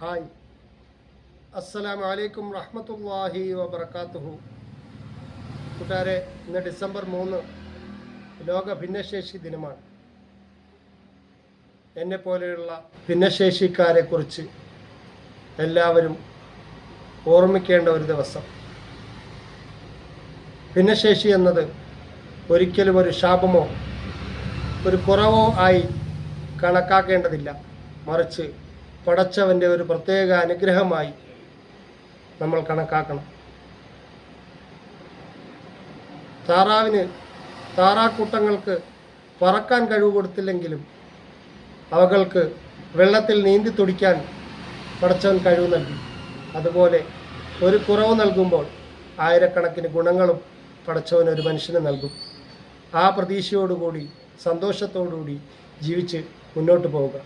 Hi, അസ്സലാമു അലൈക്കും റഹ്മത്തുള്ളാഹി വബറകാതുഹു. കൂട്ടുകാരെ, ഇന്ന് ഡിസംബർ 3 ലോക ഭിന്നശേഷി ദിനമാണ്. എന്നെ പോലെയുള്ള ഭിന്നശേഷിക്കാരെ കുറിച്ച് എല്ലാവരും ഓർമ്മിക്കേണ്ട ഒരു ദിവസം. ഭിന്നശേഷി എന്നത് ഒരിക്കലും ഒരു ശാപമോ ഒരു കുറവോ ആയി കണക്കാക്കേണ്ടതില്ല. മറിച്ച് പടച്ചവൻ്റെ ഒരു പ്രത്യേക അനുഗ്രഹമായി നമ്മൾ കണക്കാക്കണം. താറാക്കൂട്ടങ്ങൾക്ക് പറക്കാൻ കഴിവ് കൊടുത്തില്ലെങ്കിലും അവകൾക്ക് വെള്ളത്തിൽ നീന്തി തുടിക്കാൻ പടച്ചവൻ കഴിവ് നൽകി. അതുപോലെ ഒരു കുറവ് നൽകുമ്പോൾ ആയിരക്കണക്കിന് ഗുണങ്ങളും പടച്ചവൻ ഒരു മനുഷ്യന് നൽകും. ആ പ്രതീക്ഷയോടുകൂടി സന്തോഷത്തോടുകൂടി ജീവിച്ച് മുന്നോട്ട് പോവുക.